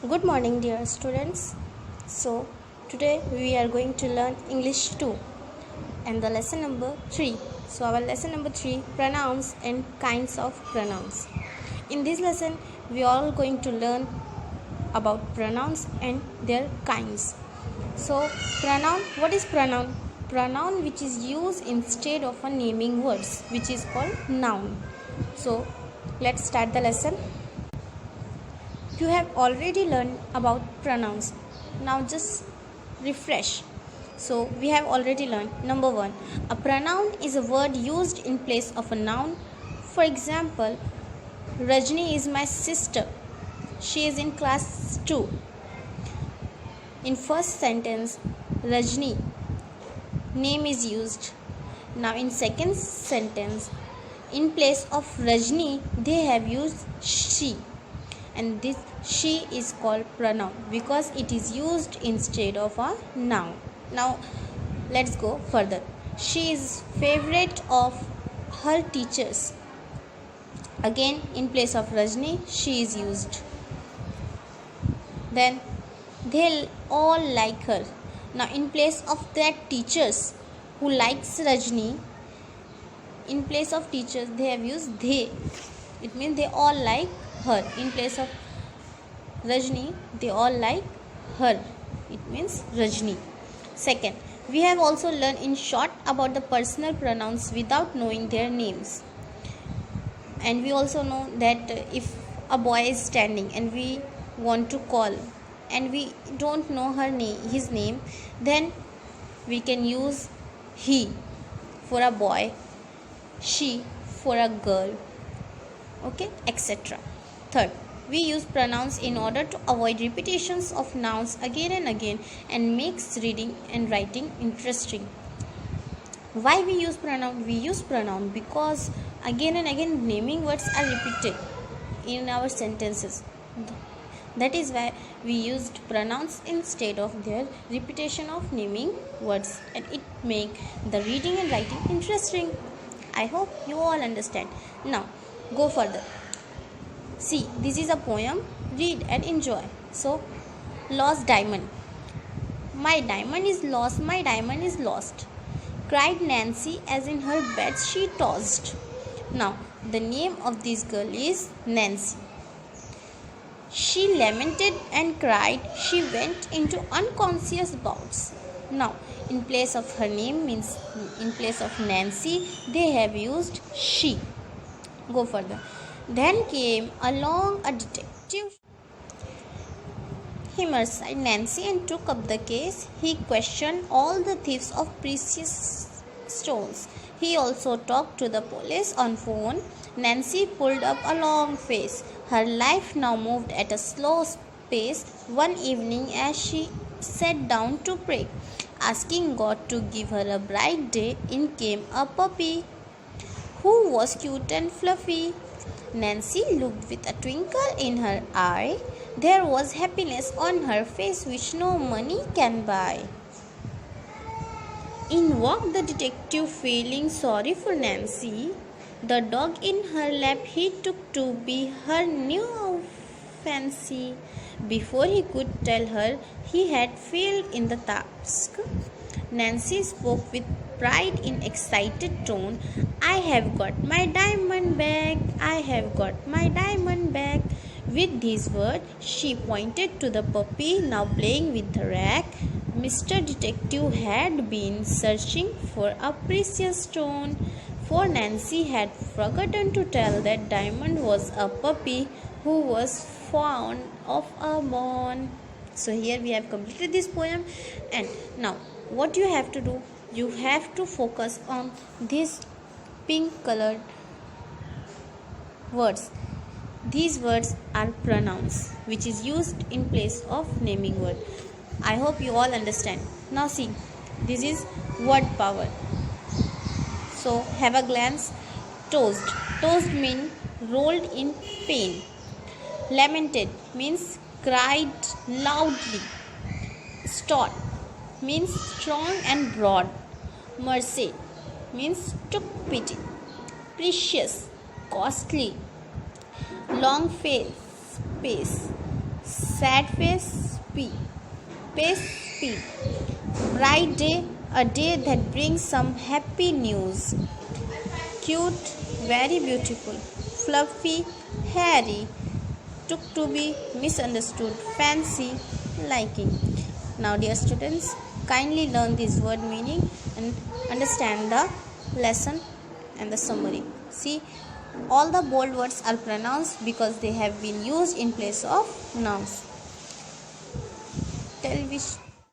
Good morning, dear students. So, today we are going to learn English 2 and the lesson number 3. So, our lesson number 3, pronouns and kinds of pronouns. In this lesson, we are all going to learn about pronouns and their kinds. So, pronoun, what is pronoun? Pronoun which is used instead of a naming words, which is called noun. So, let's start the lesson. You have already learned about pronouns. Now just refresh. So we have already learned. Number 1. A pronoun is a word used in place of a noun. For example, Rajni is my sister. She is in class 2. In first sentence, Rajni name is used. Now in second sentence, in place of Rajni, they have used she. And this she is called pronoun because it is used instead of a noun. Now let's go further. She is favorite of her teachers. Again, in place of Rajni, she is used. Then they all like her. Now in place of that teachers who likes Rajni, in place of teachers they have used they. It means they all like her. In place of Rajni, they all like her. It means Rajni. Second, we have also learned in short about the personal pronouns without knowing their names. And we also know that if a boy is standing and we want to call and we don't know his name, then we can use he for a boy, she for a girl, okay, etc. Third, we use pronouns in order to avoid repetitions of nouns again and again and makes reading and writing interesting. Why we use pronoun? We use pronoun because again and again naming words are repeated in our sentences. That is why we used pronouns instead of their repetition of naming words, and it make the reading and writing interesting. I hope you all understand. Now go further. See, this is a poem. Read and enjoy. So, lost diamond. My diamond is lost, my diamond is lost, cried Nancy as in her bed she tossed. Now, the name of this girl is Nancy. She lamented and cried. She went into unconscious bouts. Now, in place of her name means in place of Nancy, they have used she. Go further. Then came along a detective. He marshalled Nancy and took up the case. He questioned all the thieves of precious stones. He also talked to the police on phone. Nancy pulled up a long face. Her life now moved at a slow pace. One evening as she sat down to pray, asking God to give her a bright day, in came a puppy who was cute and fluffy. Nancy looked with a twinkle in her eye. There was happiness on her face which no money can buy. In walked the detective, feeling sorry for Nancy. The dog in her lap he took to be her new fancy. Before he could tell her he had failed in the task, Nancy spoke with pride in excited tone. I have got my diamond back. I have got my diamond back. With these words, she pointed to the puppy now playing with the rack. Mr. Detective had been searching for a precious stone, for Nancy had forgotten to tell that Diamond was a puppy who was found of a bone. So here we have completed this poem, and now what you have to do, you have to focus on these pink colored words. These words are pronouns which is used in place of naming word. I hope you all understand. Now see, this is word power. So have a glance. Tossed. Tossed means rolled in pain. Lamented means cried loudly. Stout means strong and broad. Mercy means took pity. Precious, costly. Long face, sad face, P. Pace, P. Bright day, a day that brings some happy news. Cute, very beautiful. Fluffy, hairy. Took to be, misunderstood. Fancy, liking. Now dear students, kindly learn this word meaning and understand the lesson and the summary. See, all the bold words are pronounced because they have been used in place of nouns. Television.